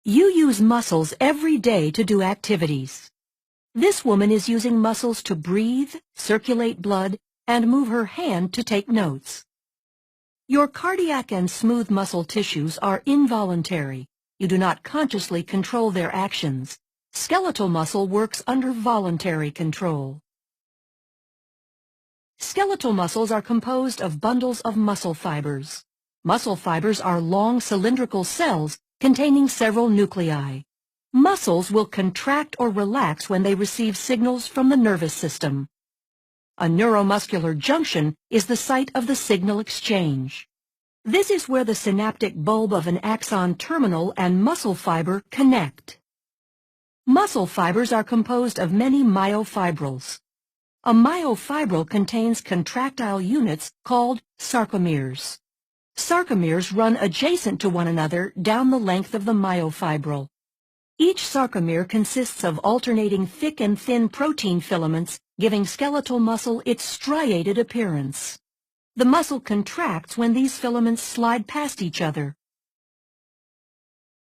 You use muscles every day to do activities. This woman is using muscles to breathe, circulate blood, and move her hand to take notes. Your cardiac and smooth muscle tissues are involuntary. You do not consciously control their actions. Skeletal muscle works under voluntary control. Skeletal muscles are composed of bundles of muscle fibers. Muscle fibers are long cylindrical cells containing several nuclei. Muscles will contract or relax when they receive signals from the nervous system. A neuromuscular junction is the site of the signal exchange. This is where the synaptic bulb of an axon terminal and muscle fiber connect. Muscle fibers are composed of many myofibrils. A myofibril contains contractile units called sarcomeres. Sarcomeres run adjacent to one another down the length of the myofibril. Each sarcomere consists of alternating thick and thin protein filaments, giving skeletal muscle its striated appearance. The muscle contracts when these filaments slide past each other.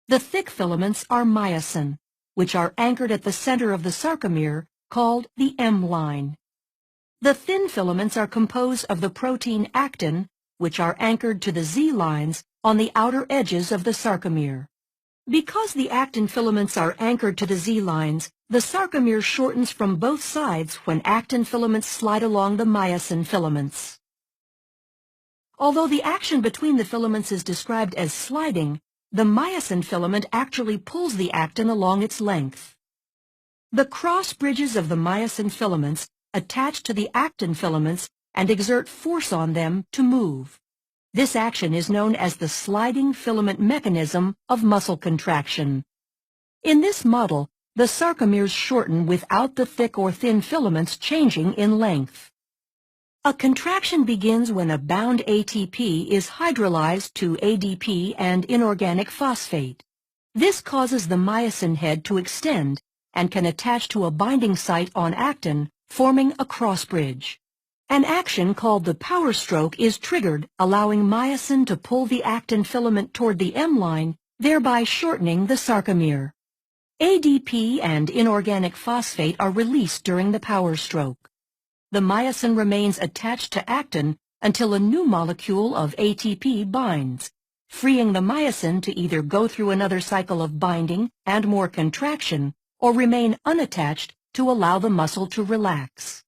The thick filaments are myosin, which are anchored at the center of the sarcomere, called the M-line. The thin filaments are composed of the protein actin, which are anchored to the Z-lines on the outer edges of the sarcomere. Because the actin filaments are anchored to the Z-lines, the sarcomere shortens from both sides when actin filaments slide along the myosin filaments. Although the action between the filaments is described as sliding, the myosin filament actually pulls the actin along its length. The cross bridges of the myosin filaments attach to the actin filaments and exert force on them to move. This action is known as the sliding filament mechanism of muscle contraction. In this model, the sarcomeres shorten without the thick or thin filaments changing in length. A contraction begins when a bound ATP is hydrolyzed to ADP and inorganic phosphate. This causes the myosin head to extend and can attach to a binding site on actin, forming a cross-bridge. An action called the power stroke is triggered, allowing myosin to pull the actin filament toward the M-line, thereby shortening the sarcomere. ADP and inorganic phosphate are released during the power stroke. The myosin remains attached to actin until a new molecule of ATP binds, freeing the myosin to either go through another cycle of binding and more contraction or remain unattached to allow the muscle to relax.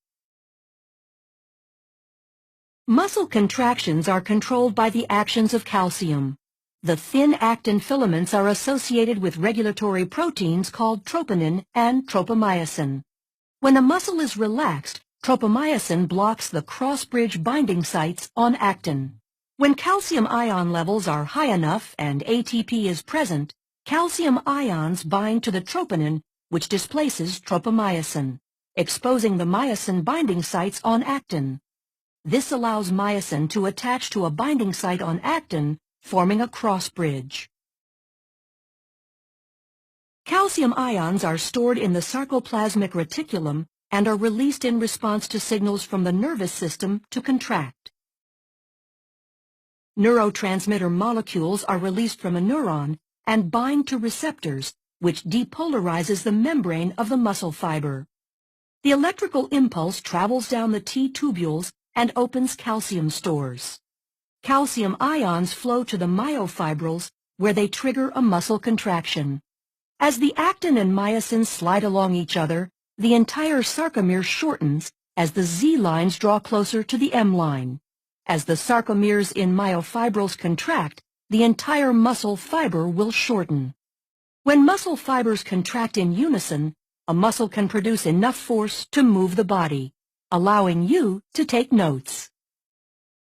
Muscle contractions are controlled by the actions of calcium. The thin actin filaments are associated with regulatory proteins called troponin and tropomyosin. When a muscle is relaxed, tropomyosin blocks the cross-bridge binding sites on actin. When calcium ion levels are high enough and ATP is present, calcium ions bind to the troponin, which displaces tropomyosin, exposing the myosin binding sites on actin. This allows myosin to attach to a binding site on actin, forming a cross-bridge. Calcium ions are stored in the sarcoplasmic reticulum and are released in response to signals from the nervous system to contract. Neurotransmitter molecules are released from a neuron and bind to receptors, which depolarizes the membrane of the muscle fiber. The electrical impulse travels down the T-tubules and opens calcium stores. Calcium ions flow to the myofibrils, where they trigger a muscle contraction. As the actin and myosin slide along each other, the entire sarcomere shortens as the Z-lines draw closer to the M-line. As the sarcomeres in myofibrils contract, the entire muscle fiber will shorten. When muscle fibers contract in unison, a muscle can produce enough force to move the body, allowing you to take notes.